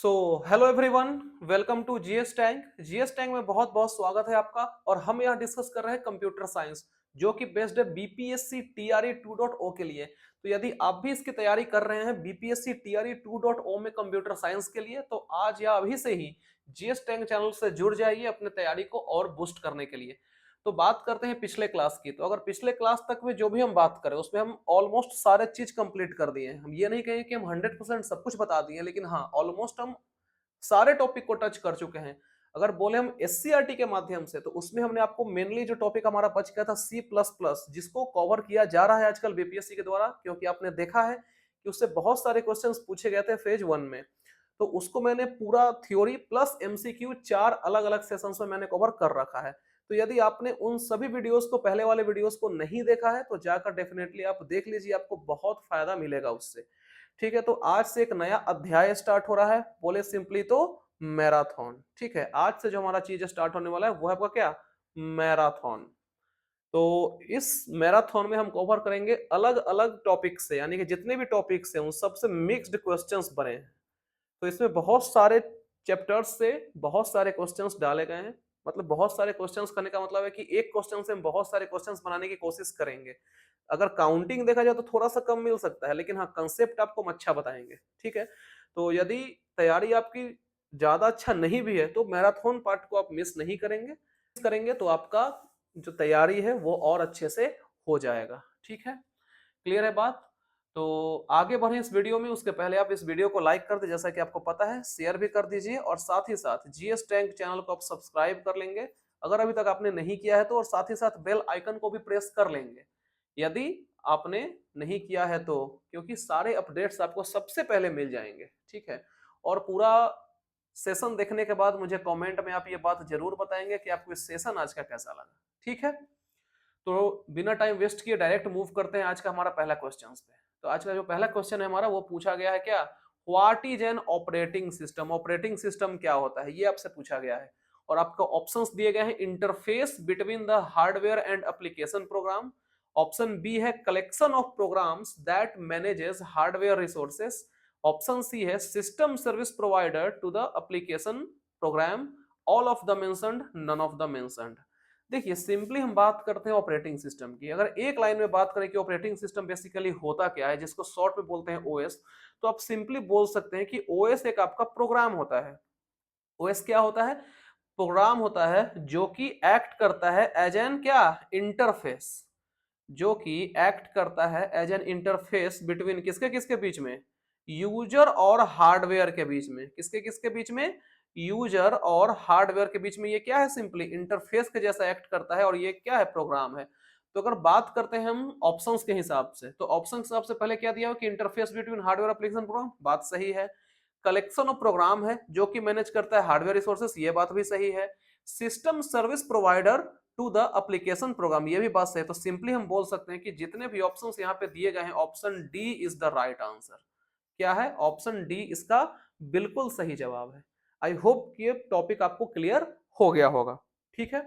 So hello everyone, welcome to GS tank. GS tank में बहुत बहुत स्वागत है आपका। और हम यहाँ डिस्कस कर रहे हैं कंप्यूटर साइंस, जो कि बेस्ड है बीपीएससी टीआरई 2.0 के लिए। तो यदि आप भी इसकी तैयारी कर रहे हैं बीपीएससी टीआरई 2.0 में कंप्यूटर साइंस के लिए, तो आज या अभी से ही जीएस टैंक चैनल से जुड़ जाइए अपने तैयारी को और बूस्ट करने के लिए। तो बात करते हैं पिछले क्लास की। तो अगर पिछले क्लास तक में जो भी हम बात करें उसमें हम ऑलमोस्ट सारे चीज कंप्लीट कर दिए हैं। हम ये नहीं कहेंगे कि हम 100% सब कुछ बता दिए, लेकिन हाँ ऑलमोस्ट हम सारे टॉपिक को टच कर चुके हैं। अगर बोले हम एससीईआरटी के माध्यम से, तो उसमें हमने आपको मेनली जो टॉपिक हमारा बच गया था सी प्लस प्लस, जिसको कवर किया जा रहा है आजकल बीपीएससी के द्वारा, क्योंकि आपने देखा है कि उससे बहुत सारे क्वेश्चंस पूछे गए थे फेज 1 में। तो उसको मैंने पूरा थ्योरी प्लस एमसीक्यू 4 अलग अलग सेशंस में मैंने कवर कर रखा है। तो यदि आपने उन सभी वीडियोस को, पहले वाले वीडियोस को नहीं देखा है, तो जाकर डेफिनेटली आप देख लीजिए, आपको बहुत फायदा मिलेगा उससे। ठीक है, तो आज से एक नया अध्याय स्टार्ट हो रहा है, बोले सिंपली तो मैराथन। ठीक है, आज से जो हमारा चीज स्टार्ट होने वाला है वो है आपका क्या, मैराथन। तो इस मैराथन में हम कवर करेंगे अलग अलग टॉपिक से, यानी कि जितने भी टॉपिक्स हैं उन सबसे मिक्स्ड क्वेश्चंस बने हैं। तो इसमें बहुत सारे चैप्टर्स से बहुत सारे क्वेश्चंस डाले गए हैं। मतलब बहुत सारे क्वेश्चंस करने का मतलब है कि एक क्वेश्चन से हम बहुत सारे क्वेश्चंस बनाने की कोशिश करेंगे। अगर काउंटिंग देखा जाए तो थोड़ा सा कम मिल सकता है, लेकिन हाँ कंसेप्ट आपको हम अच्छा बताएंगे। ठीक है, तो यदि तैयारी आपकी ज्यादा अच्छा नहीं भी है, तो मैराथन पार्ट को आप मिस नहीं करेंगे तो आपका जो तैयारी है वो और अच्छे से हो जाएगा। ठीक है, क्लियर है बात। तो आगे बढ़े इस वीडियो में, उसके पहले आप इस वीडियो को लाइक कर दे, जैसा कि आपको पता है, शेयर भी कर दीजिए, और साथ ही साथ जीएस टैंक चैनल को आप सब्सक्राइब कर लेंगे अगर अभी तक आपने नहीं किया है तो, और साथ ही साथ बेल आइकन को भी प्रेस कर लेंगे यदि आपने नहीं किया है तो, क्योंकि सारे अपडेट्स आपको सबसे पहले मिल जाएंगे। ठीक है, और पूरा सेशन देखने के बाद मुझे कमेंट में आप ये बात जरूर बताएंगे कि आपको इस सेशन आज का कैसा लगा। ठीक है, तो बिना टाइम वेस्ट किए डायरेक्ट मूव करते हैं आज का हमारा पहला क्वेश्चन पे। तो आज का जो पहला क्वेश्चन है हमारा, वो पूछा गया है क्या, what is an operating system. Operating system क्या होता है, ये आपसे पूछा गया है। और आपको ऑप्शंस दिए गए हैं, interface between the hardware and application program. Option B है collection of programs that manages hardware resources. Option C है system service provider to the application program. All of the mentioned, none of the mentioned. देखिए simply हम बात करते हैं operating system की। अगर एक लाइन में बात करें कि ऑपरेटिंग सिस्टम बेसिकली होता क्या है, जिसको शॉर्ट में बोलते हैं ओएस, तो आप सिंपली बोल सकते हैं कि ओएस एक आपका प्रोग्राम होता है। ओएस क्या होता है, प्रोग्राम होता है जो कि एक्ट करता है एज एन क्या, इंटरफेस। जो कि एक्ट करता है एज एन इंटरफेस बिटवीन किसके किसके बीच में, यूजर और हार्डवेयर के बीच में। किसके किसके बीच में, यूजर और हार्डवेयर के बीच में। ये क्या है, सिंपली इंटरफेस के जैसा एक्ट करता है, और ये क्या है, प्रोग्राम है। तो अगर बात करते हैं हम ऑप्शंस के हिसाब से, तो ऑप्शन के हिसाब से पहले क्या दिया हो कि interface between hardware application program, बात सही है। कलेक्शन ऑफ प्रोग्राम है जो कि मैनेज करता है हार्डवेयर रिसोर्सेस, ये बात भी सही है। System service provider to the application program, ये भी बात सही है। तो सिंपली हम बोल सकते हैं कि जितने भी ऑप्शंस यहाँ पे दिए गए हैं, option D is the right answer. क्या है, ऑप्शन डी इसका बिल्कुल सही जवाब है। आई होप कि ये टॉपिक आपको क्लियर हो गया होगा। ठीक है,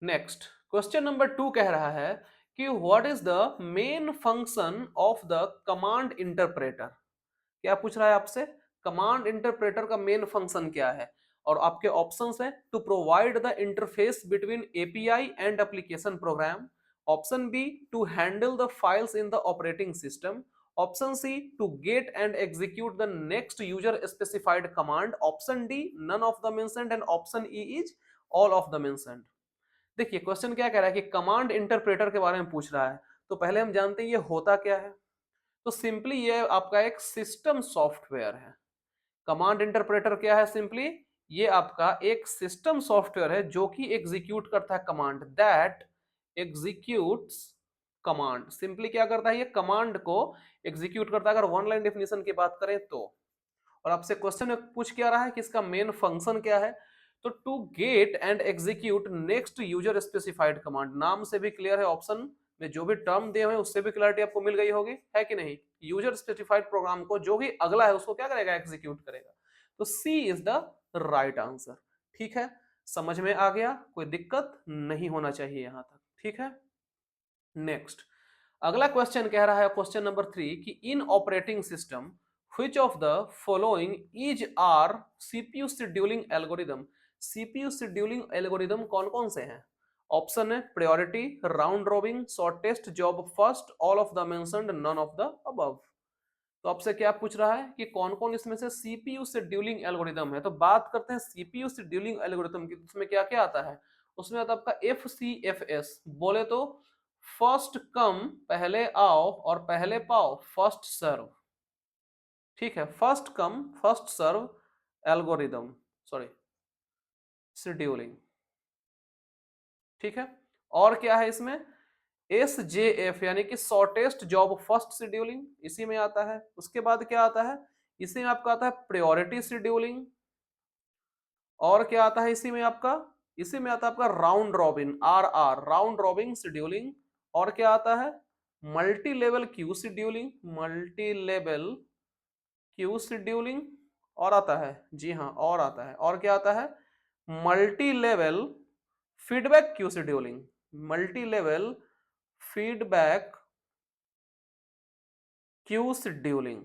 नेक्स्ट क्वेश्चन नंबर 2 कह रहा है कि what is the main function of the command interpreter. क्या पूछ रहा है आपसे, कमांड इंटरप्रेटर का मेन फंक्शन क्या है। और आपके ऑप्शंस हैं, to provide the interface between API and application program. Option B, to handle the files in the operating system. Option C, to get and execute the next user specified command. Option D, none of the mentioned, and option E is all of the mentioned. देखिए question क्या कह रहा है कि command interpreter के बारे में पूछ रहा है। तो पहले हम जानते हैं ये होता क्या है। तो सिंपली ये आपका एक सिस्टम सॉफ्टवेयर है। कमांड इंटरप्रेटर क्या है, सिंपली ये आपका एक सिस्टम सॉफ्टवेयर है जो कि एग्जीक्यूट करता है command, that executes command. Simply क्या करता है, ये कमांड को एग्जीक्यूट करता है। अगर वन लाइन डेफिनेशन की बात करें तो, और आपसे क्वेश्चन में पूछ क्या रहा है कि इसका मेन फंक्शन क्या है, तो to get and execute next user specified command. नाम से भी क्लियर है, ऑप्शन में जो भी टर्म दिए हुए हैं उससे भी क्लैरिटी आपको मिल गई होगी, है कि नहीं। यूजर स्पेसिफाइड प्रोग्राम को जो भी अगला है उसको क्या करेगा, एग्जीक्यूट करेगा। तो सी इज द राइट आंसर। ठीक है, समझ में आ गया, कोई दिक्कत नहीं होना चाहिए यहां तक। ठीक है, नेक्स्ट अगला क्वेश्चन कह रहा है, क्वेश्चन नंबर 3 कि in operating system which of the following is are CPU scheduling algorithm. CPU scheduling algorithm कौन कौन से हैं? ऑप्शन है priority, round robin, shortest job first, all of the mentioned, none of the above. तो आपसे क्या पूछ रहा है कि कौन कौन इसमें से सीपीयू शेड्यूलिंग एल्गोरिदम है। तो बात करते हैं सीपीयू शेड्यूलिंग एल्गोरिदम की। उसमें क्या क्या आता है? उसमें आता है आपका FCFS, बोले तो फर्स्ट कम, पहले आओ और पहले पाओ, फर्स्ट सर्व। ठीक है, first come first serve algorithm, sorry scheduling. ठीक है, और क्या है इसमें? SJF यानी कि शॉर्टेस्ट जॉब फर्स्ट शेड्यूलिंग, इसी में आता है। उसके बाद क्या आता है? इसी में आपका आता है प्रायोरिटी शेड्यूलिंग। और क्या आता है इसी में आपका? इसी में आता है आपका round robin, RR round robin scheduling. और क्या आता है? Multi level queue scheduling, multi level queue scheduling. और आता है, जी हाँ, और आता है। और क्या आता है? Multi level feedback queue scheduling, multi level feedback queue scheduling.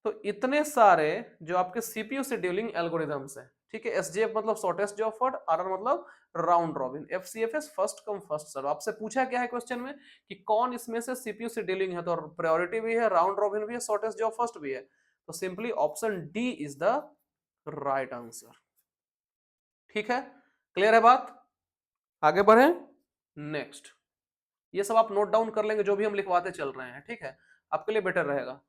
तो इतने सारे जो आपके सीपीयू शेड्यूलिंग एल्गोरिदम्स हैं। ठीक है, एसजेएफ मतलब शॉर्टेस्ट जॉब फर्स्ट, आरआर मतलब round robin, FCFS first come first serve. आपसे पूछा क्या है क्वेश्चन में कि कौन इसमें से सीपीयू शेड्यूलिंग है? तो प्रायोरिटी भी है, राउंड रॉबिन भी है, शॉर्टेस्ट जॉब फर्स्ट भी है। तो simply option D is the right answer. ठीक है, क्लियर है बात? आगे बढ़े नेक्स्ट। ये सब आप नोट डाउन कर लेंगे जो भी हम लिखवाते चल रहे हैं। ठीक है, आपके लिए बेटर रहेगा।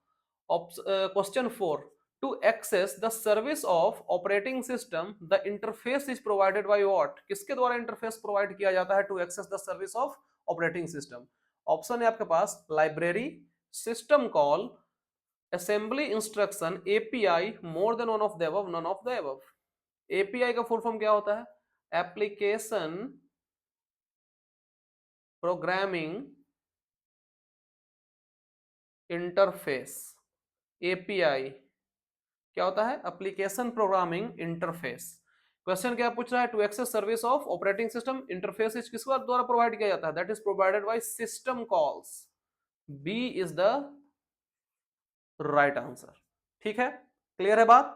Question 4, to access the service of operating system the interface is provided by what. किसके द्वारा इंटरफेस प्रोवाइड किया जाता है to access the service of operating system? Option है आपके पास library, system call, assembly instruction, API, more than one of the above, none of the above. API का full form क्या होता है? Application programming interface. एपीआई क्या होता है? Application programming interface. क्वेश्चन क्या पूछ रहा है? To access service of operating system interface किसके द्वारा प्रोवाइड किया जाता है? That is provided by system calls. B is the right answer. ठीक है, क्लियर है बात?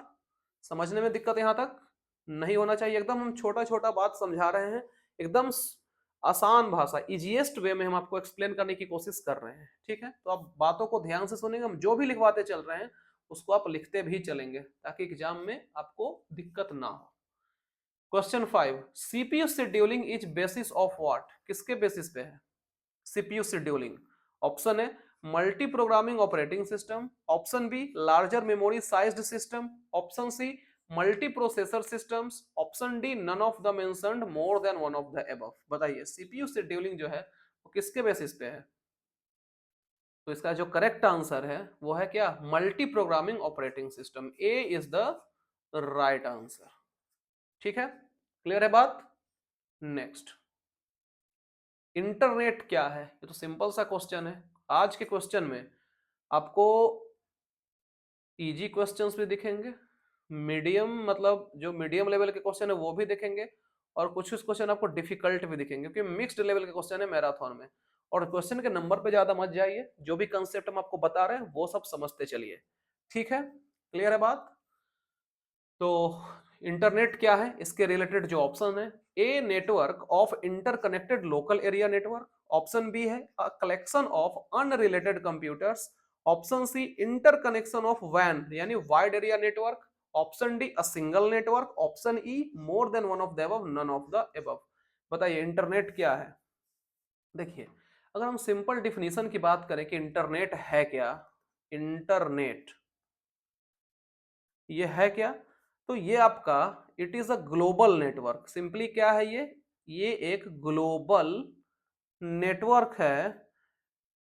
समझने में दिक्कत यहां तक नहीं होना चाहिए। एकदम हम छोटा छोटा बात समझा रहे हैं, एकदम आसान भाषा, इजीएस्ट वे में हम आपको एक्सप्लेन करने की कोशिश कर रहे हैं। ठीक है, तो आप बातों को ध्यान से सुनेंगे। हम जो भी लिखवाते चल रहे हैं उसको आप लिखते भी चलेंगे ताकि एग्जाम में आपको दिक्कत ना हो। Question 5, CPU scheduling is basis of what. किसके बेसिस पे है सीपीयू शेड्यूलिंग? ऑप्शन है multi programming operating system, option B larger memory sized system, option C multi processor systems, option D none of the mentioned, more than one of the above. बताइए CPU scheduling जो है वो किसके basis पे है? तो इसका जो करेक्ट आंसर है वो है क्या? Multi programming operating system. A is the right answer. ठीक है, क्लियर है बात? नेक्स्ट, इंटरनेट क्या है? ये तो सिंपल सा क्वेश्चन है। आज के क्वेश्चन में आपको इजी क्वेश्चंस भी दिखेंगे, मीडियम मतलब जो मीडियम लेवल के क्वेश्चन है वो भी दिखेंगे, और कुछ कुछ क्वेश्चन आपको डिफिकल्ट भी दिखेंगे क्योंकि मिक्स्ड लेवल के क्वेश्चन है मैराथन में। और क्वेश्चन के नंबर पे ज्यादा मत जाइए, जो भी कंसेप्ट हम आपको बता रहे हैं वो सब समझते चलिए। ठीक है, क्लियर है बात? तो इंटरनेट क्या है, इसके रिलेटेड जो ऑप्शन है, a network of interconnected local area network, option B है a collection of unrelated computers, option C interconnection of वैन यानी wide area network, option D a single network, option E more than one of the above, none of the above. बताइए internet क्या है? देखिए, अगर हम simple definition की बात करें कि इंटरनेट है क्या, इंटरनेट ये है क्या, तो ये आपका it is a global network. Simply क्या है ये एक ग्लोबल नेटवर्क है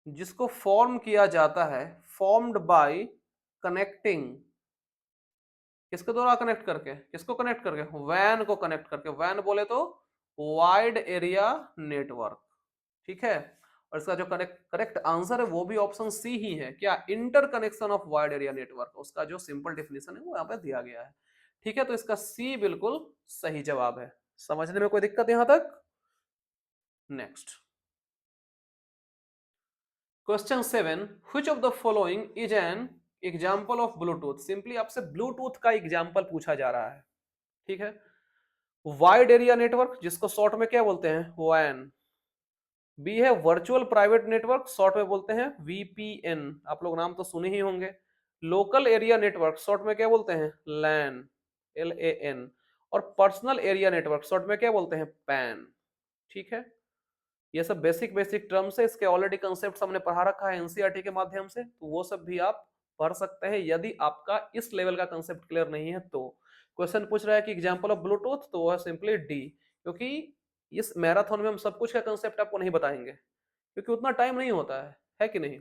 जिसको फॉर्म किया जाता है, फॉर्म्ड बाय कनेक्टिंग, किसके द्वारा कनेक्ट करके, किसको कनेक्ट करके? वैन को कनेक्ट करके। वैन बोले तो वाइड एरिया नेटवर्क। ठीक है, और इसका जो करेक्ट आंसर है वो भी ऑप्शन सी ही है, क्या? Inter connection of wide area network. उसका जो सिंपल डेफिनेशन है वो यहाँ पे दिया गया है। ठीक है, तो इसका सी बिल्कुल सही जवाब है। समझने में कोई दिक्कत यहां तक? Next, question 7, which of the following is an example of Bluetooth, simply आपसे ब्लूटूथ का एग्जाम्पल पूछा जा रहा है, ठीक है। वाइड एरिया नेटवर्क, जिसको शॉर्ट में क्या बोलते हैं, वैन। बी है वर्चुअल प्राइवेट नेटवर्क, शॉर्ट में बोलते हैं वीपीएन, आप लोग नाम तो सुने ही होंगे। लोकल एरिया नेटवर्क, शॉर्ट में क्या बोलते हैं, लैन, LAN। और पर्सनल एरिया नेटवर्क, शॉर्ट में क्या बोलते हैं, पैन, ठीक है। ये सब बेसिक बेसिक टर्म्स है, इसके ऑलरेडी कंसेप्ट हमने पढ़ा रखा है एनसीईआरटी के माध्यम से, तो वो सब भी आप पढ़ सकते हैं यदि आपका इस लेवल का कंसेप्ट क्लियर नहीं है तो। क्वेश्चन पूछ रहा है कि एग्जांपल ऑफ ब्लूटूथ, तो वो है सिंपली डी, क्योंकि इस मैराथन में हम सब कुछ का कंसेप्ट आपको नहीं बताएंगे, क्योंकि उतना टाइम नहीं होता है कि नहीं।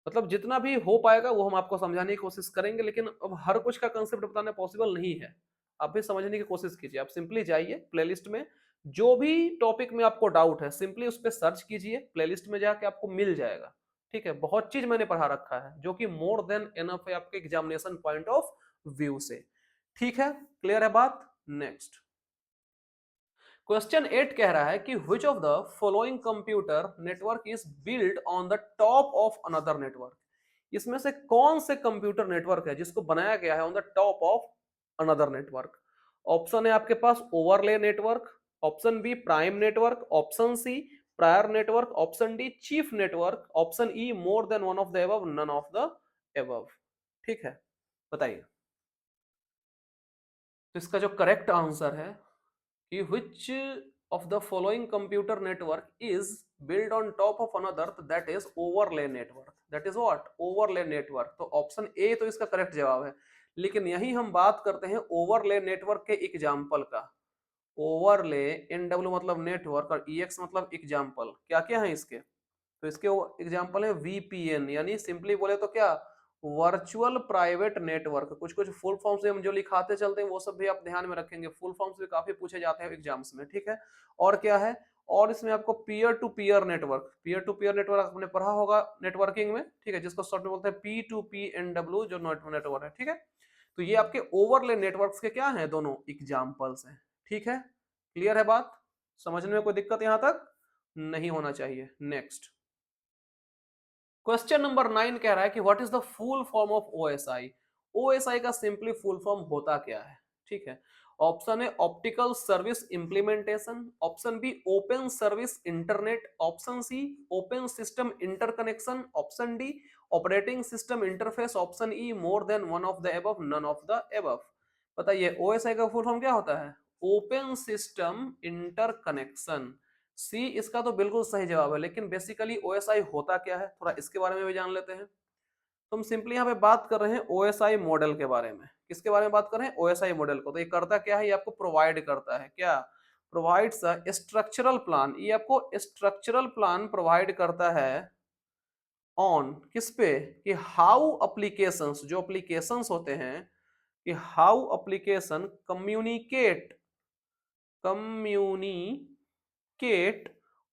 मतलब जितना भी हो पाएगा वो हम आपको समझाने की कोशिश करेंगे, लेकिन अब हर कुछ का कंसेप्ट बताना पॉसिबल नहीं है। आप भी समझने की कोशिश कीजिए, आप सिंपली जाइए प्लेलिस्ट में, जो भी टॉपिक में आपको डाउट है सिंपली उस पर सर्च कीजिए, प्लेलिस्ट में जाके आपको मिल जाएगा, ठीक है। बहुत चीज मैंने पढ़ा रखा है जो कि मोर देन एनफ है आपके एग्जामिनेशन पॉइंट ऑफ व्यू से, ठीक है। क्लियर है बात। नेक्स्ट क्वेश्चन 8 कह रहा है कि which of the following computer network is built on the top of another network, इसमें से कौन से कंप्यूटर नेटवर्क है जिसको बनाया गया है on the top of another network. Option है आपके पास overlay network, option B prime network, option C prior network, option D chief network, option E more than one of the above, none of the above, ठीक है। बताइए, तो इसका जो correct answer है कि which of the following computer network is built on top of another, that is overlay network, that is what, overlay network। तो option A तो इसका करेक्ट जवाब है, लेकिन यही हम बात करते हैं ओवरले नेटवर्क के एग्जाम्पल का। ओवरले, NW मतलब नेटवर्क और EX मतलब एग्जाम्पल, क्या क्या है इसके, तो इसके एग्जाम्पल है VPN, यानी सिंपली बोले तो क्या, वर्चुअल प्राइवेट नेटवर्क। कुछ कुछ फुल फॉर्म से हम जो लिखाते चलते हैं वो सब भी आप ध्यान में रखेंगे, फुल फॉर्म्स भी काफी पूछे जाते हैं एग्जाम्स में, ठीक है। और क्या है, और इसमें आपको peer to peer network, peer to peer network आपने पढ़ा होगा नेटवर्किंग में, ठीक है, जिसको शॉर्ट में बोलते हैं P2PNW जो नेटवर्क है, ठीक है। तो ये आपके ओवरले नेटवर्क्स के क्या हैं, दोनों एग्जाम्पल्स हैं, ठीक है। क्लियर है बात, समझने में कोई दिक्कत यहां तक नहीं होना चाहिए। नेक्स्ट क्वेश्चन नंबर 9 कह रहा है कि what is the full form of OSI. OSI का सिंपली फुल फॉर्म होता क्या है, ठीक है। ऑप्शन है optical service implementation, option B open service internet, option C open system interconnection, option D operating system interface, option E more than one of the above, none of the above. बताइए OSI का full form क्या होता है, open system interconnection. सी इसका तो बिल्कुल सही जवाब है, लेकिन बेसिकली ओएसआई होता क्या है थोड़ा इसके बारे में भी जान लेते हैं। तो हम सिंपली यहाँ पे बात कर रहे हैं ओएसआई मॉडल के बारे में। किसके बारे में बात कर रहे हैं, ओएसआई मॉडल को। तो ये करता क्या है, ये आपको प्रोवाइड करता है क्या, प्रोवाइड्स अ स्ट्रक्चरल प्लान, ये आपको स्ट्रक्चरल प्लान प्रोवाइड करता है ऑन किस पे, कि हाउ एप्लीकेशंस, जो एप्लीकेशंस होते हैं, कि how application communicate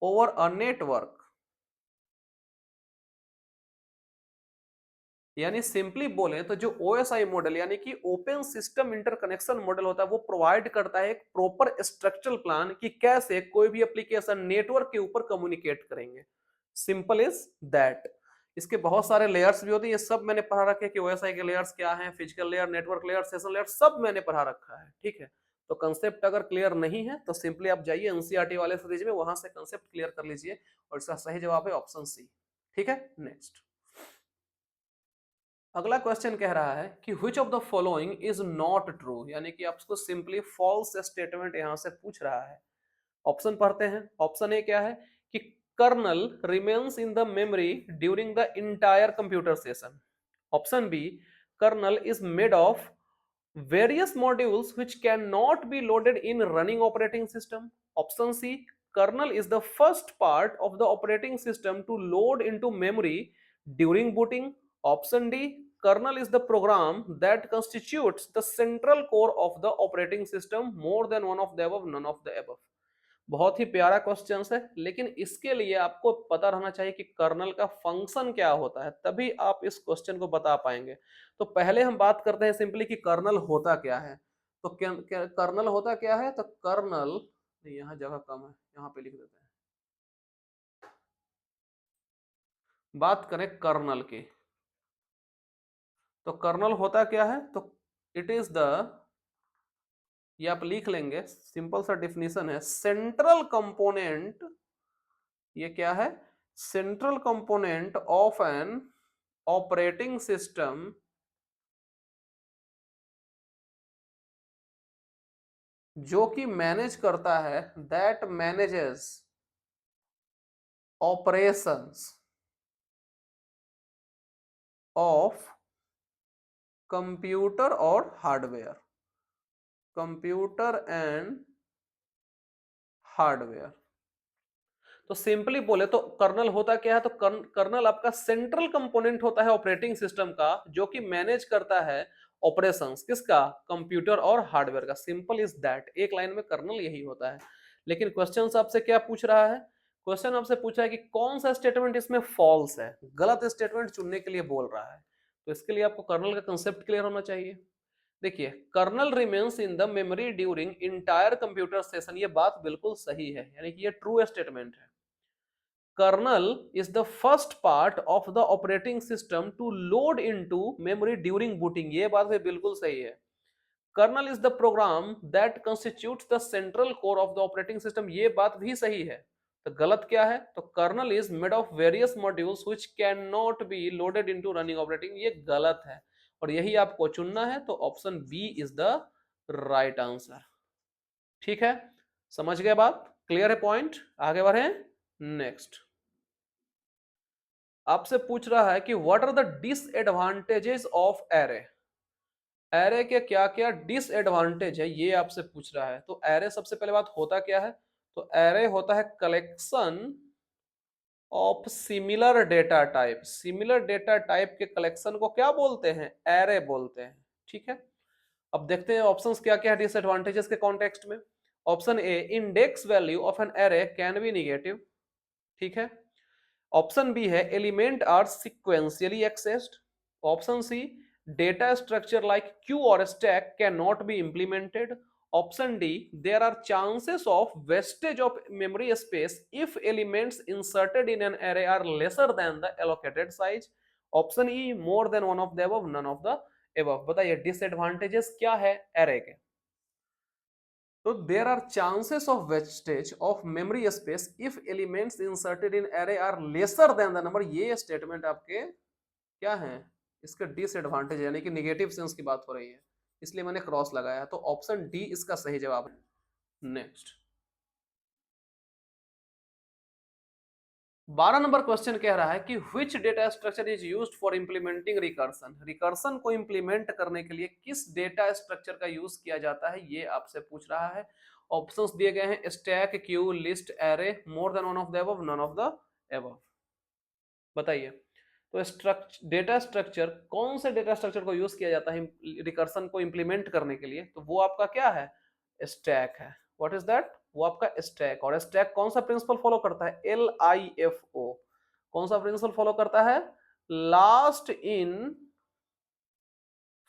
over a network. यानी सिंपली बोले तो जो ओएसआई मॉडल यानी कि ओपन सिस्टम इंटरकनेक्शन मॉडल होता है, वो प्रोवाइड करता है एक प्रॉपर स्ट्रक्चरल प्लान कि कैसे कोई भी एप्लीकेशन नेटवर्क के ऊपर कम्युनिकेट करेंगे। Simple is that. इसके बहुत सारे लेयर्स भी होते हैं, ये सब मैंने पढ़ा रखे कि ओएसआई के लेयर्स क्या हैं, physical layer, network layer, session layer, सब मैंने पढ़ा रखा है, ठीक है। तो कंसेप्ट अगर क्लियर नहीं है तो सिंपली आप जाइए एनसीईआरटी वाले सीरीज में, वहां से कंसेप्ट क्लियर कर लीजिए, और इसका सही जवाब है ऑप्शन सी, ठीक है। नेक्स्ट अगला क्वेश्चन कह रहा है कि which of the following is not true, यानी कि आपको सिंपली फॉल्स स्टेटमेंट यहां से पूछ रहा है। ऑप्शन पढ़ते हैं। ऑप्शन ए क्या है कि kernel remains in the memory during the entire computer session. Option B kernel is made of various modules which cannot be loaded in running operating system. Option C kernel is the first part of the operating system to load into memory during booting. Option D kernel is the program that constitutes the central core of the operating system, more than one of the above, none of the above। बहुत ही प्यारा question है, लेकिन इसके लिए आपको पता रहना चाहिए कि कर्नल का फंक्शन क्या होता है, तभी आप इस क्वेश्चन को बता पाएंगे। तो पहले हम बात करते हैं सिंपली कि कर्नल होता क्या है। तो कर्नल होता क्या है, तो कर्नल, यहाँ जगह कम है, यहाँ पे लिख देते हैं। बात करें कर्नल की, तो कर्नल होता क्या है? तो इट इज द, ये आप लिख लेंगे, सिंपल सा डिफिनीशन है, सेंट्रल कंपोनेंट, ये क्या है? Central component of an operating system जो कि मैनेज करता है, that manages operations of computer और हार्डवेयर, कंप्यूटर एंड हार्डवेयर। तो सिंपली बोले तो कर्नल होता क्या है? तो कर्नल आपका सेंट्रल कंपोनेंट होता है ऑपरेटिंग सिस्टम का, जो कि मैनेज करता है ऑपरेशंस किसका? कंप्यूटर और हार्डवेयर का। सिंपल इज दैट, एक लाइन में कर्नल यही होता है। लेकिन क्वेश्चन आपसे क्या पूछ रहा है? क्वेश्चन आपसे पूछा है कि कौन सा स्टेटमेंट इसमें फॉल्स है, गलत स्टेटमेंट चुनने के लिए बोल रहा है। तो इसके लिए आपको कर्नल का कंसेप्ट क्लियर होना चाहिए। देखिए, kernel remains in the memory during entire computer session, ये बात बिल्कुल सही है, यानी कि ये ट्रू स्टेटमेंट है। Kernel is the first part of the operating system to load into memory during booting, ये बात भी बिल्कुल सही है। Kernel is the program that constitutes the central core of the operating system, ये बात भी सही है। तो गलत क्या है? तो kernel is made of various modules which cannot be loaded into running operating, ये गलत है और यही आपको चुनना है। तो option B is the right answer. ठीक है, समझ गए बात? क्लियर है पॉइंट? आगे बढ़े नेक्स्ट। आपसे पूछ रहा है कि what are the disadvantages of array. Array के क्या क्या डिसएडवांटेज है, ये आपसे पूछ रहा है। तो एरे सबसे पहले बात होता क्या है? तो एरे होता है collection of similar data type. Similar data type के कलेक्शन को क्या बोलते हैं? एरे बोलते हैं। ठीक है, अब देखते हैं ऑप्शंस क्या क्या है डिसएडवांटेजेस के कॉन्टेक्स्ट में। Option A, index value of an array can be negative. ठीक है। ऑप्शन बी है element are sequentially accessed. Option C, data structure like queue और stack can not be implemented. Option D, there are chances of wastage of memory space if elements inserted in an array are lesser than the allocated size. Option E, more than one of the above, none of the above. बताइए disadvantages क्या है array के? तो there are chances of wastage of memory space if elements inserted in array are lesser than the number, ये statement आपके क्या है? इसका डिसएडवांटेज यानी कि निगेटिव सेंस की बात हो रही है, इसलिए मैंने क्रॉस लगाया। तो ऑप्शन डी इसका सही जवाब है। नेक्स्ट 12 नंबर क्वेश्चन कह रहा है कि which data structure is used for implementing recursion. Recursion को इंप्लीमेंट करने के लिए किस डेटा स्ट्रक्चर का यूज किया जाता है, ये आपसे पूछ रहा है। ऑप्शंस दिए गए हैं stack, queue, list, array, more than one of the above, none of the above. बताइए, तो डेटा स्ट्रक्चर, कौन से डेटा स्ट्रक्चर को यूज किया जाता है रिकर्सन को इंप्लीमेंट करने के लिए? तो वो आपका क्या है? स्टैक है। What is that? वो आपका स्टैक। और स्टैक कौन सा प्रिंसिपल फॉलो करता है? LIFO। कौन सा प्रिंसिपल फॉलो करता है? Last in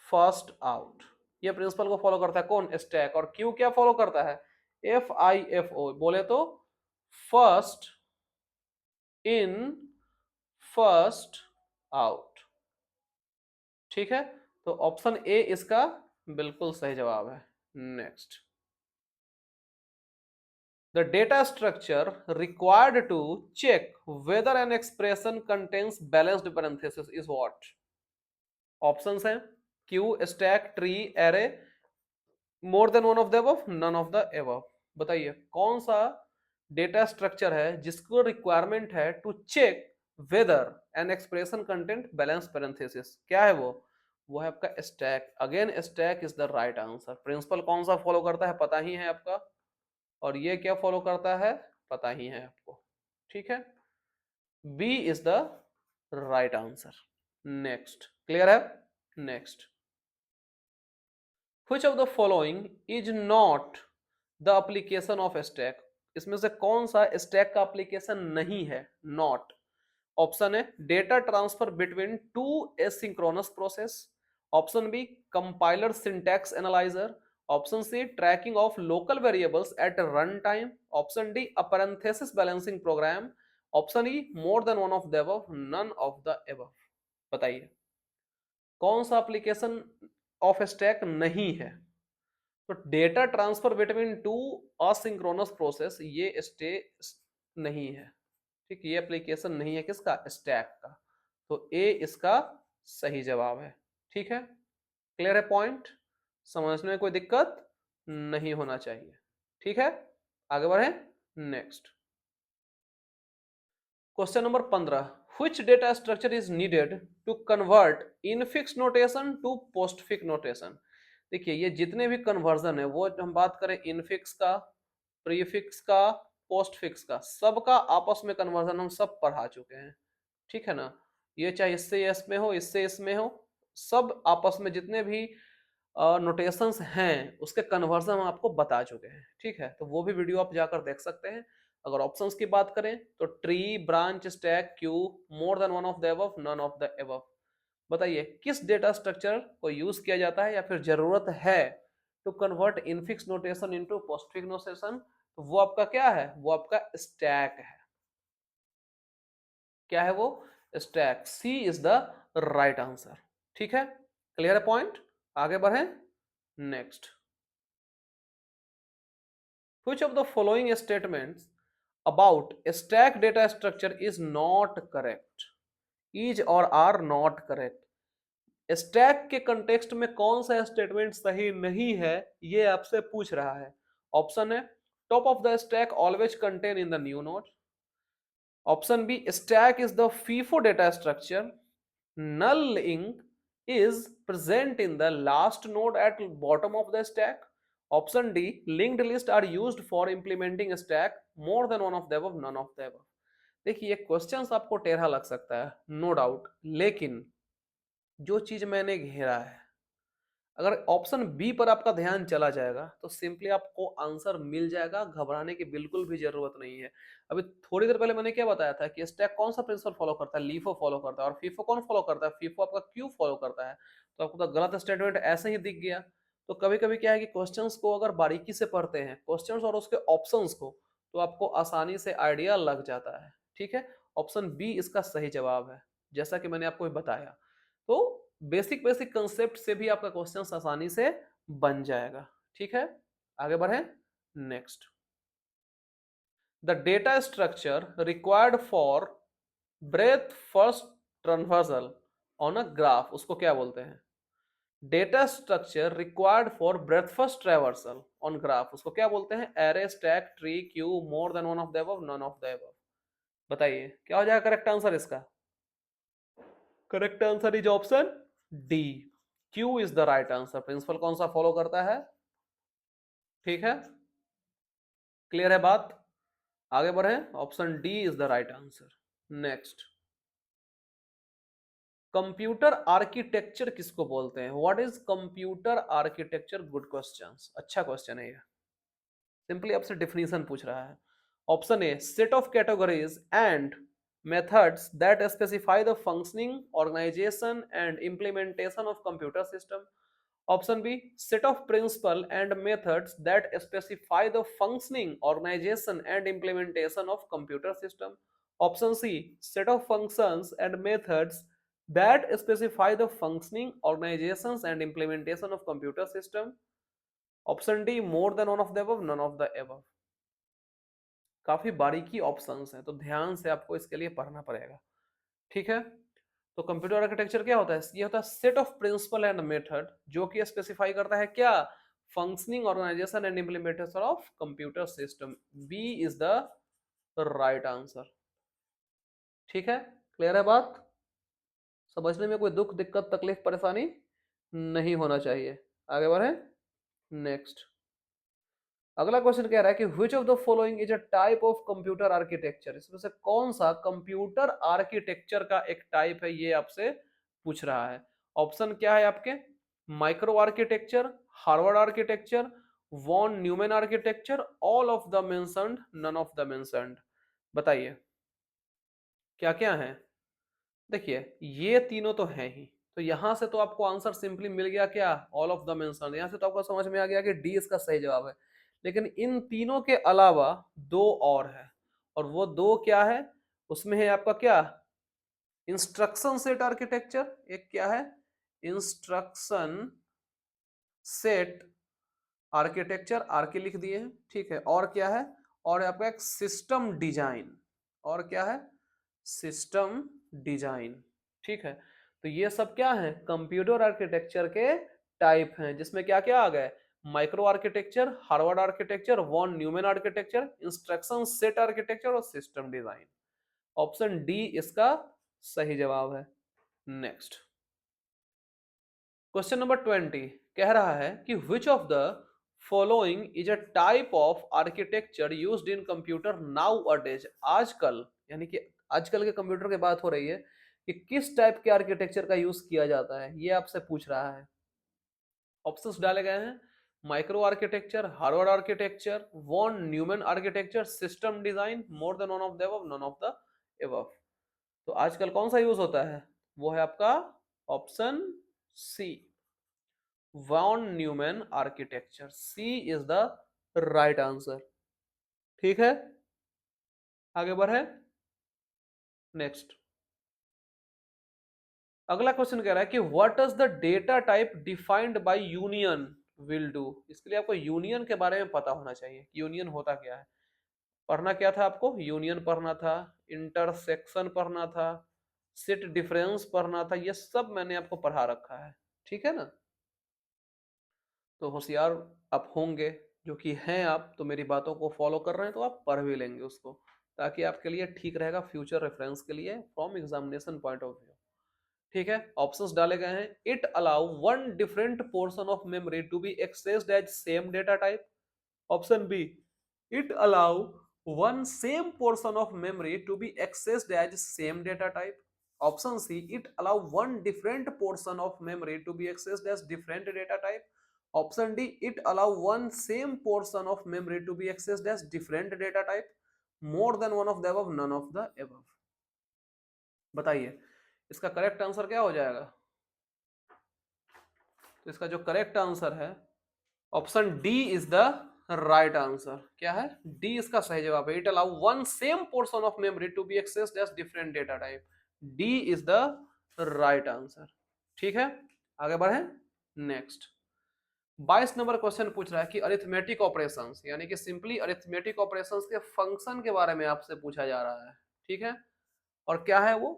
first out. ये प्रिंसिपल को फॉलो करता है कौन? स्टैक। और क्यू क्या फॉलो करता है? FIFO। बोले तो फर्स्ट इन फर्स्ट आउट। ठीक है, तो ऑप्शन ए इसका बिल्कुल सही जवाब है। Next, the data structure required to check whether an expression contains balanced parenthesis is what? Options हैं queue, stack, tree, array, more than one of the above, none of the above. बताइए कौन सा data structure है जिसको requirement है to check whether an expression content balance parenthesis? क्या है वो है आपका stack. Again stack is the right answer. Principle कौन सा फॉलो करता है पता ही है आपका, और ये क्या फॉलो करता है पता ही है आपको। ठीक है, B is the right answer. Next, clear है? Next, which of the following is not the application of stack? इसमें से कौन सा स्टैक का एप्लीकेशन नहीं है? नॉट। ऑप्शन है data transfer between two asynchronous process. Option B, compiler syntax analyser. Option C, tracking of local variables at run time. Option D, a parenthesis balancing program. Option E, more than one of the above, none of the above. बताइए कौन सा application of stack नहीं है? तो data transfer between to asynchronous process, ये state नहीं है। ठीक, ये एप्लीकेशन नहीं है किसका? स्टैक का। तो ए इसका सही जवाब है। ठीक है, क्लियर है पॉइंट? समझने में कोई दिक्कत नहीं होना चाहिए। ठीक है, आगे बढ़े next. Question number 15, which data structure is needed to convert infix notation to postfix notation? देखिए ये जितने भी कन्वर्जन है, वो हम बात करें इनफिक्स का, प्रीफिक्स का, पोस्टफिक्स का, सबका आपस में कन्वर्जन हम सब पढ़ा चुके हैं। ठीक है ना, ये चाहे इससे इसमें हो, इससे इसमें हो, सब आपस में जितने भी नोटेशंस हैं उसके कन्वर्जन हम आपको बता चुके हैं। ठीक है, तो वो भी वीडियो आप जाकर देख सकते हैं। अगर ऑप्शंस की बात करें तो tree, branch, stack, queue, more than one of the above, none of the above. बताइए किस डेटा स्ट्रक्चर को यूज किया जाता है या फिर जरूरत है to convert infix notation into postfix notation? तो वो आपका क्या है? वो आपका स्टैक है। क्या है वो? Stack. C is the right answer. ठीक है, क्लियर है पॉइंट? आगे बढ़े next. Which of the following statements about stack data structure is not correct? Is or are not correct? Stack के कंटेक्स्ट में कौन सा स्टेटमेंट सही नहीं है, ये आपसे पूछ रहा है। ऑप्शन है top of the stack always contain in the new node. Option B stack is the FIFO data structure. Nulling is present in the last node at bottom of the stack. Option D, linked list are used for implementing a stack, more than one of the above, none of the above. देखिए ये questions आपको टेढ़ा लग सकता है, no doubt, लेकिन जो चीज मैंने घेरा है, अगर ऑप्शन बी पर आपका ध्यान चला जाएगा तो सिंपली आपको आंसर मिल जाएगा, घबराने की बिल्कुल भी जरूरत नहीं है। अभी थोड़ी देर पहले मैंने क्या बताया था कि स्टैक कौन सा प्रिंसिपल फॉलो करता है? लीफो फॉलो करता है। और फीफो कौन फॉलो करता है? फीफो आपका क्यू फॉलो करता है। तो आपको तो गलत स्टेटमेंट ऐसे ही दिख गया। तो कभी कभी क्या है कि क्वेश्चंस को अगर बारीकी से पढ़ते हैं, क्वेश्चंस और उसके ऑप्शंस को, तो आपको आसानी से आइडिया लग जाता है। ठीक है, ऑप्शन बी इसका सही जवाब है, जैसा कि मैंने आपको बताया। तो बेसिक बेसिक कंसेप्ट से भी आपका क्वेश्चन आसानी से बन जाएगा। ठीक है, आगे बढ़े next. The data structure required for breadth first transversal on a graph, उसको क्या बोलते हैं? Data structure required for breadth first transversal on graph, उसको क्या बोलते हैं? Array, stack, tree, queue, more than one of the above, none of the above. बताइए क्या हो जाएगा करेक्ट आंसर इसका? Correct answer is option D, queue is the right answer. Principle कौन सा फॉलो करता है? ठीक है, क्लियर है बात? आगे बढ़े, option D is the right answer. Next, computer architecture किसको बोलते हैं? What is computer architecture? Good question, अच्छा क्वेश्चन है ये। सिंपली आपसे डिफिनीशन पूछ रहा है। Option A, set of categories and methods that specify the functioning, organization and implementation of computer system. Option B, set of principles and methods that specify the functioning, organization and implementation of computer system. Option C, set of functions and methods that specify the functioning, organizations and implementation of computer system. Option D, more than one of the above, none of the above. काफी बारीकी options हैं, तो ध्यान से आपको इसके लिए पढ़ना पड़ेगा। ठीक है, तो कंप्यूटर आर्किटेक्चर क्या होता है? ये होता है set of principle and method जो कि स्पेसिफाई करता है क्या? Functioning, organisation and implementation of computer system. B is the right answer. ठीक है, क्लियर है बात? समझने में कोई दुख, दिक्कत, तकलीफ, परेशानी नहीं होना चाहिए। आगे बढ़े नेक्स्ट। अगला क्वेश्चन कह रहा है कि which of the following is a type of computer architecture? इसमें से कौन सा कंप्यूटर आर्किटेक्चर का एक टाइप है, ये आपसे पूछ रहा है। ऑप्शन क्या है आपके? Micro architecture, Harvard architecture, von Neumann architecture, all of the mentioned, none of the mentioned. बताइए क्या क्या है? देखिए ये तीनों तो है ही, तो यहां से तो आपको आंसर सिंपली मिल गया क्या? All of the mentioned. यहां से तो आपको समझ में आ गया कि डी इसका सही जवाब है। लेकिन इन तीनों के अलावा दो और है, और वो दो क्या है? उसमें है आपका क्या? इंस्ट्रक्शन सेट आर्किटेक्चर, एक क्या है? इंस्ट्रक्शन सेट आर्किटेक्चर, आर्की लिख दिए हैं, ठीक है। और क्या है, और आपका एक सिस्टम डिजाइन, और क्या है, सिस्टम डिजाइन, ठीक है। तो ये सब क्या है, कंप्यूटर आर्किटेक्चर के टाइप हैं, जिसमें क्या क्या आ गए, micro architecture, Harvard architecture, von Neumann architecture, instruction set architecture और सिस्टम डिजाइन। ऑप्शन डी इसका सही जवाब है। नेक्स्ट क्वेश्चन नंबर 20 कह रहा है कि which of the following is a type of architecture used in computer now अडेज। आजकल, यानी कि आजकल के कंप्यूटर की बात हो रही है कि किस टाइप के आर्किटेक्चर का यूज किया जाता है, ये आपसे पूछ रहा है। ऑप्शंस डाले गए हैं, micro architecture, Harvard architecture, von Neumann architecture, system design, more than one of the above, none of the above. तो आजकल कौन सा यूज होता है, वो है आपका option C, von Neumann architecture. C is the right answer, ठीक है। आगे बढ़े, नेक्स्ट अगला क्वेश्चन कह रहा है कि what is the data type defined by union will do. इसके लिए आपको यूनियन के बारे में पता होना चाहिए, यूनियन होता क्या है। पढ़ना क्या था आपको, यूनियन पढ़ना था, इंटरसेक्शन पढ़ना था, सेट डिफरेंस पढ़ना था, ये सब मैंने आपको पढ़ा रखा है, ठीक है ना। तो होशियार आप होंगे, जो कि हैं आप, तो मेरी बातों को फॉलो कर रहे हैं, तो आप पढ़ भी लेंगे उसको, ताकि आपके लिए ठीक रहेगा फ्यूचर रेफरेंस के लिए from examination point of view, ठीक है। ऑप्शंस डाले गए हैं, it allow one different portion of memory to be accessed as same data type. Option B, it allow one same portion of memory to be accessed as same data type. Option C, it allow one different portion of memory to be accessed as different data type. Option D, it allow one same portion of memory to be accessed as different data type. More than one of the above, none of the above. बताइए इसका correct answer क्या हो जाएगा। तो इसका जो correct answer है option D is the right answer. क्या है, डी इसका सही जवाब है। It allow one same portion of memory to be accessed as different data type. D is the right answer, ठीक है। आगे बढ़े, नेक्स्ट 22 नंबर क्वेश्चन पूछ रहा है कि अरिथमेटिक ऑपरेशंस, यानी कि सिंपली अरिथमेटिक ऑपरेशंस के फंक्शन के बारे में आपसे पूछा जा रहा है, ठीक है। और क्या है वो,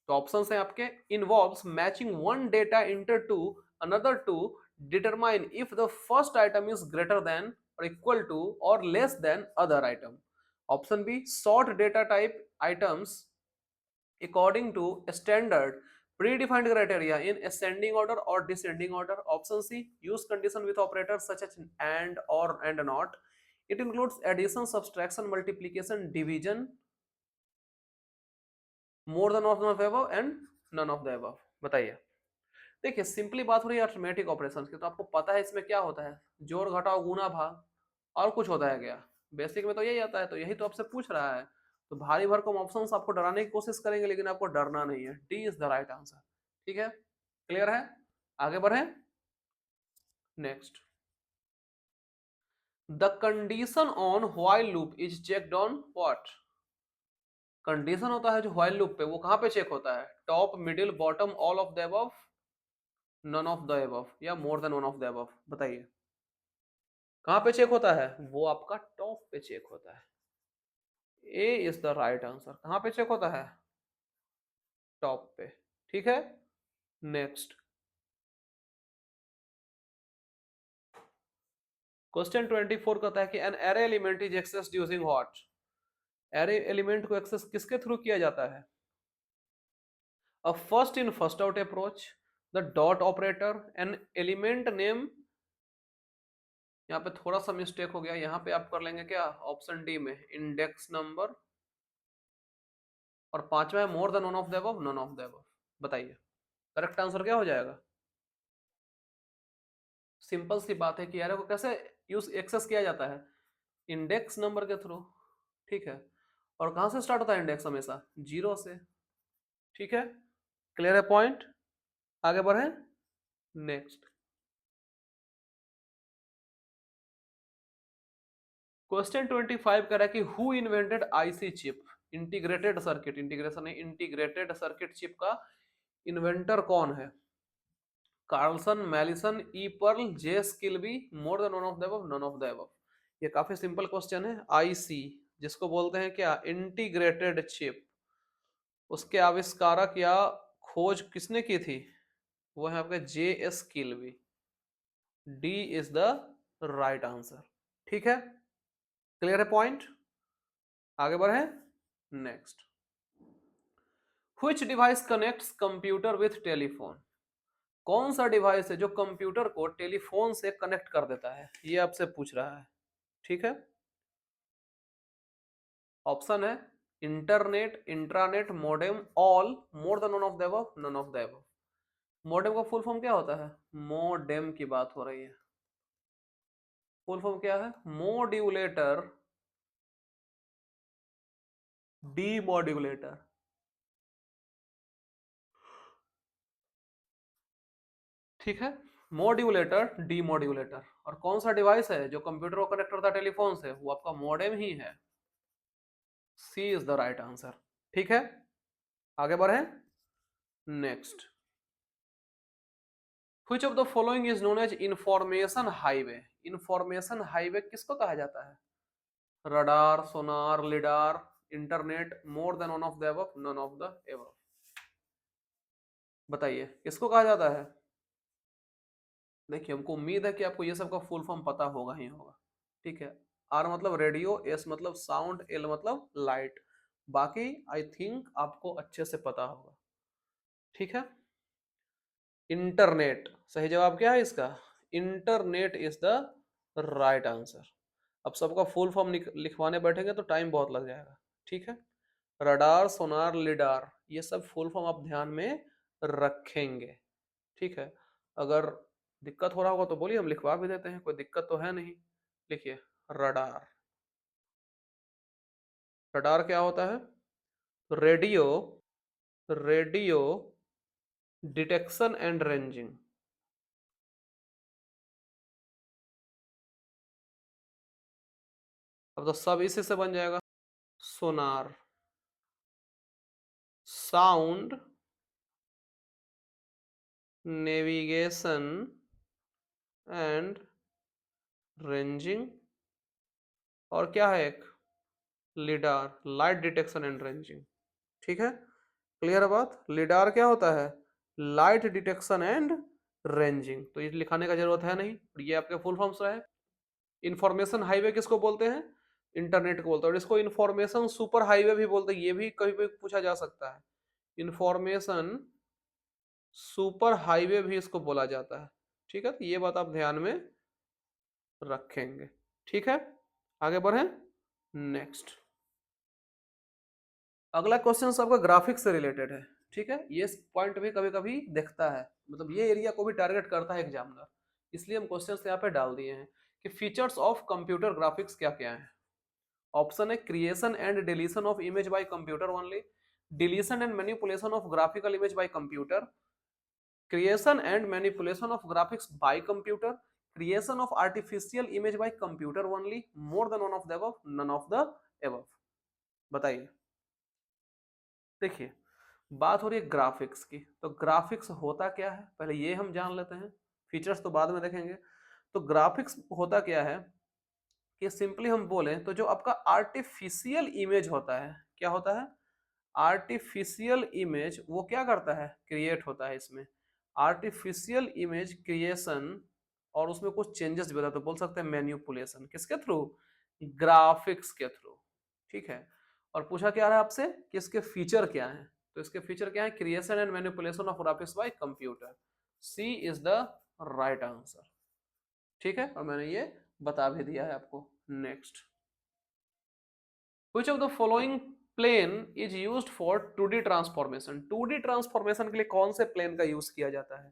तो ऑप्शंस है आपके, involves matching one data inter to another to determine if the first item is greater than और इक्वल टू और less than other item. Option B, sort data type items according to standard predefined criteria in ascending order or descending order. Option C, use condition with operators such as and or and not. It includes addition, subtraction, multiplication, division, more than of the above and none of the above। बताइए, देखिए simply बात हो रही है arithmetic operations की, तो आपको पता है इसमें क्या होता है, जोड़ घटाव गुना भाग, और कुछ होता है क्या, बेसिक में तो यही आता है। तो यही तो आपसे पूछ रहा है, तो भारी भरकम ऑप्शंस आपको डराने की कोशिश करेंगे, लेकिन आपको डरना नहीं है। D is the right answer, ठीक है, क्लियर है। आगे बढ़े, next the condition on while loop is checked on what. Condition होता है जो व्हाइल लूप पे, वो कहां पे चेक होता है, top, middle, bottom, all of the above, none of the above, या more than one of the above. बताइए कहां पे चेक होता है, वो आपका टॉप पे चेक होता है। ए इज द राइट आंसर। कहां पे चेक होता है, टॉप पे, ठीक है। नेक्स्ट क्वेश्चन 24 कहता है कि an array element is accessed using what. Array element को एक्सेस किसके थ्रू किया जाता है, a first in first out approach, the dot operator, an element name. यहाँ पे थोड़ा सा मिस्टेक हो गया, यहाँ पे आप कर लेंगे क्या, ऑप्शन डी में इंडेक्स नंबर, और पांचवा है more than one of the above, none of the above. बताइए करेक्ट आंसर क्या हो जाएगा। सिंपल सी बात है कि एरे को कैसे यूज एक्सेस किया जाता है, इंडेक्स नंबर के थ्रू, ठीक है। और कहां से स्टार्ट होता है इंडेक्स, हमेशा जीरो से, ठीक है। क्लियर है पॉइंट, आगे बढ़े, नेक्स्ट क्वेश्चन 25 कह रहा है कि who invented IC chip, integrated circuit, integration है, इंटीग्रेटेड सर्किट चिप का इन्वेंटर कौन है। Carlson, Mallison, E Pearl, J Kilby, more than one of the above, none of the above. ये काफी सिंपल क्वेश्चन है। आईसी जिसको बोलते हैं क्या, इंटीग्रेटेड चिप, उसके आविष्कारक या खोज किसने की थी, वो है आपके जे S Kilby. D is the right answer. ठीक है, क्लियर है पॉइंट। आगे बढ़े next. Which device connects computer with telephone, कौन सा डिवाइस है जो कंप्यूटर को टेलीफोन से कनेक्ट कर देता है, ये आपसे पूछ रहा है। ठीक है, ऑप्शन है internet, intranet, modem, all, more than one of the above, none of the above. Modem का फुल फॉर्म क्या होता है, मॉडेम की बात हो रही है। फुल फॉर्म क्या है, मोड्यूलेटर डीमॉड्यूलेटर। ठीक है, मॉड्यूलेटर डीमॉड्यूलेटर। और कौन सा डिवाइस है जो कंप्यूटर को कनेक्ट करता है टेलीफोन से, वो आपका मॉडेम ही है। C is the right answer. ठीक है, आगे बढ़े next. Which of the following is known as information highway, information highway किसको कहा जाता है, radar, sonar, lidar, internet, more than one of the above, none of the above. बताइए किसको कहा जाता है। देखिए हमको उम्मीद है कि आपको ये सब का फुल फॉर्म पता होगा ही होगा। ठीक है, आर मतलब रेडियो, एस मतलब साउंड, एल मतलब लाइट, बाकी आई थिंक आपको अच्छे से पता होगा। ठीक है, इंटरनेट सही जवाब क्या है इसका, internet is the right answer. अब सबका फुल फॉर्म लिखवाने बैठेंगे तो टाइम बहुत लग जाएगा। ठीक है, रडार, सोनार, लिडार, ये सब फुल फॉर्म आप ध्यान में रखेंगे। ठीक है, अगर दिक्कत हो रहा होगा तो बोलिए, हम लिखवा भी देते हैं, कोई दिक्कत तो है नहीं। लिखिए रडार। रडार क्या होता है, radio, radio detection and ranging. अब तो सब इसी से बन जाएगा। Sonar, sound, navigation and ranging, और क्या है एक, lidar, light detection and ranging. ठीक है, क्लियर है बात। लिडार क्या होता है, लाइट डिटेक्शन एंड रेंजिंग, तो ये लिखाने का जरूरत है नहीं, ये आपके फुल फॉर्म्स है। इंफॉर्मेशन हाईवे किसको बोलते हैं, इंटरनेट को बोलते हैं। और इसको इंफॉर्मेशन सुपर हाईवे भी बोलते हैं, ये भी कभी भी पूछा जा सकता है। इंफॉर्मेशन सुपर हाईवे भी इसको बोला जाता है। ठीक है, तो ये बात आप ध्यान में रखेंगे। ठीक है, आगे बढ़े नेक्स्ट। अगला क्वेश्चन आपका ग्राफिक्स से रिलेटेड है। ठीक है, ये पॉइंट भी कभी कभी देखता है, मतलब ये एरिया को भी टारगेट करता है एग्जामिनर, इसलिए हम क्वेश्चन यहाँ पे डाल दिए हैं कि फीचर्स ऑफ कंप्यूटर ग्राफिक्स क्या क्या है। ऑप्शन है creation and deletion of image by computer only, deletion and manipulation of graphical image by computer, creation and manipulation of graphics by computer, creation of artificial image by computer only, more than one of the above, none of the above. बताइए। देखिए बात हो रही है graphics की, तो graphics होता क्या है पहले ये हम जान लेते हैं, फीचर्स तो बाद में देखेंगे। तो ग्राफिक्स होता क्या है कि सिंपली हम बोले तो जो आपका आर्टिफिशियल इमेज होता है, क्या होता है, आर्टिफिशियल इमेज वो क्या करता है, क्रिएट होता है इसमें। आर्टिफिशियल इमेज क्रिएशन और उसमें कुछ चेंजेस भी होता है, तो बोल सकते हैं मैन्युपुलेशन, किसके थ्रू, ग्राफिक्स के थ्रू। ठीक है, और पूछा क्या रहा है आपसे कि इसके फीचर क्या हैं, तो इसके फीचर क्या है, creation and manipulation of graphics by computer. C is the right answer. ठीक है, और मैंने ये बता भी दिया है आपको। Next, Which of the following plane is used for 2D transformation, 2D transformation के लिए कौन से प्लेन का यूज किया जाता है,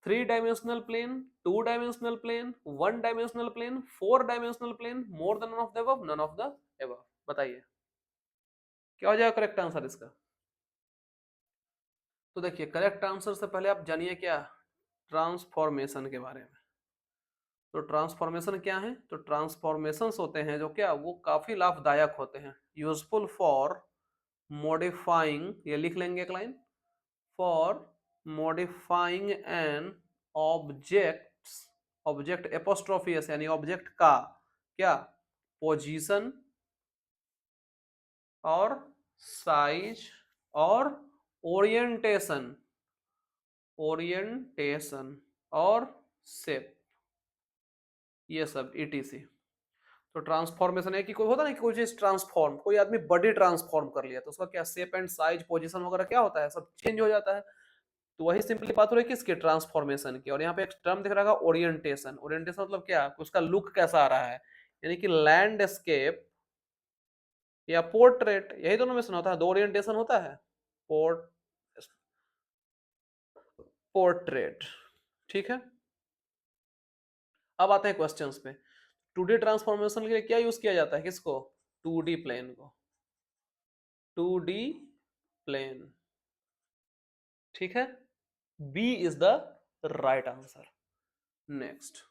3 dimensional plane, 2 dimensional plane, 1 dimensional plane, 4 dimensional plane, more than none of the above, none of the above. बताइए क्या हो जाएगा करेक्ट आंसर इसका। तो देखिए करेक्ट आंसर से पहले आप जानिए क्या, ट्रांसफॉर्मेशन के बारे में। तो ट्रांसफॉर्मेशन क्या है, तो ट्रांसफॉर्मेशंस होते हैं जो क्या वो काफी लाभदायक होते हैं, यूजफुल फॉर मॉडिफाइंग, ये लिख लेंगे एक line, for modifying an objects, object apostrophe S यानी ऑब्जेक्ट का क्या पोजीशन और साइज और ओरिएंटेशन, ओरिएंटेशन और शेप, ये सब ईटीसी। तो ट्रांसफॉर्मेशन है कि कोई होता ना कि कोई चीज ट्रांसफॉर्म, कोई आदमी बॉडी ट्रांसफॉर्म कर लिया तो उसका क्या शेप एंड साइज पोजीशन वगैरह क्या होता है, सब चेंज हो जाता है। तो वही सिंपली बात हो रही है किसके, ट्रांसफॉर्मेशन की। और यहाँ पे एक टर्म दिख रहा है ओरिएंटेशन, ओरिएंटेशन मतलब क्या, उसका लुक कैसा आ रहा है, यानी कि लैंडस्केप या पोर्ट्रेट, यही दोनों में से होता है, दो ओरिएंटेशन होता है, पोर्ट पोर्ट्रेट। ठीक है, अब आते हैं क्वेश्चंस पे। 2D ट्रांसफॉर्मेशन के लिए क्या यूज किया जाता है, किसको, 2D प्लेन को, 2D प्लेन। ठीक है, B is the right answer. Next,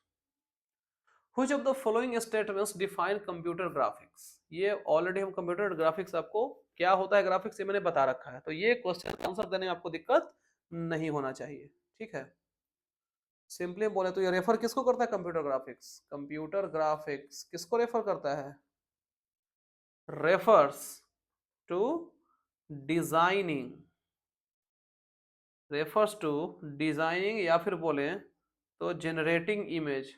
which of the following statements define computer graphics. ये ऑलरेडी हम कंप्यूटर ग्राफिक्स, आपको क्या होता है ग्राफिक्स ये मैंने बता रखा है, तो ये क्वेश्चन आंसर देने में आपको दिक्कत नहीं होना चाहिए। ठीक है, सिंपली बोले तो ये रेफर किसको करता है, कंप्यूटर ग्राफिक्स, कंप्यूटर ग्राफिक्स किसको रेफर करता है, refers to designing, refers to designing, या फिर बोले तो generating image,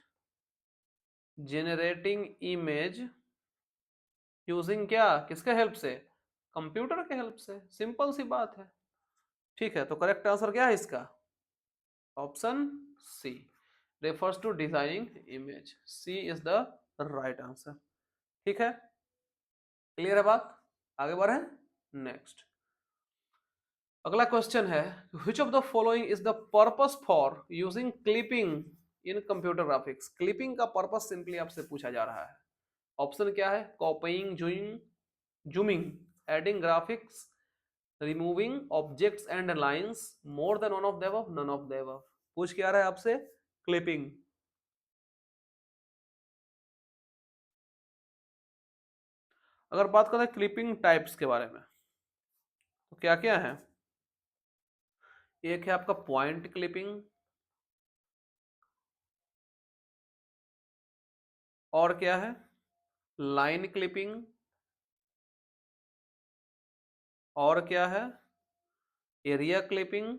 generating image using क्या, किसके हेल्प से, कंप्यूटर के हेल्प से, सिंपल सी बात है। ठीक है, तो करेक्ट आंसर क्या है इसका, option C, refers to designing image, C is the right answer. ठीक है, क्लियर है बात, आगे बढ़े। नेक्स्ट, अगला क्वेश्चन है, which of the following is the purpose for using clipping in computer graphics. Clipping का पर्पस सिंपली आपसे पूछा जा रहा है। ऑप्शन क्या है, copying, zooming, adding graphics, removing objects and lines, more than one of the above, none of the above. पूछ क्या रहा है आपसे, क्लिपिंग। अगर बात करें क्लिपिंग टाइप्स के बारे में तो क्या क्या है, एक है आपका पॉइंट क्लिपिंग, और क्या है लाइन क्लिपिंग, और क्या है एरिया क्लिपिंग,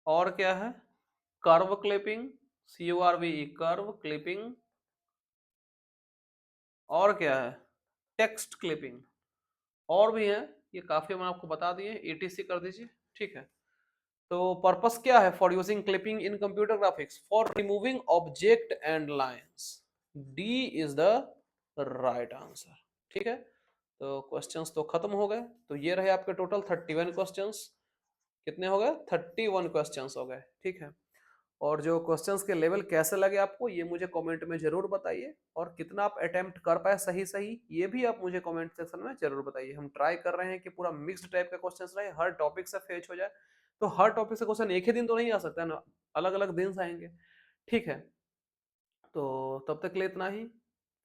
और क्या है curve clipping, CURVE curve clipping, और क्या है टेक्स्ट क्लिपिंग, और भी है, ये काफी हम आपको बता दिए, ETC कर दीजिए। ठीक है, तो पर्पस क्या है for using clipping in computer graphics, for removing object and lines, D is the right answer. ठीक है, तो क्वेश्चंस तो खत्म हो गए। तो ये रहे आपके टोटल 31 क्वेश्चंस, कितने हो गए 31 क्वेश्चंस हो गए। ठीक है, और जो क्वेश्चंस के लेवल कैसे लगे आपको ये मुझे कमेंट में जरूर बताइए, और कितना आप अटेम्प्ट कर पाए सही सही ये भी आप मुझे कमेंट सेक्शन में जरूर बताइए। हम ट्राई कर रहे हैं कि पूरा मिक्स्ड टाइप का क्वेश्चंस रहे, हर टॉपिक से फेच हो जाए। तो हर टॉपिक से क्वेश्चन एक ही दिन तो नहीं आ सकता है ना, अलग अलग दिन से आएंगे। ठीक है, तो तब तक के लिए इतना ही,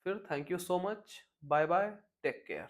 फिर thank you so much, bye bye, take care.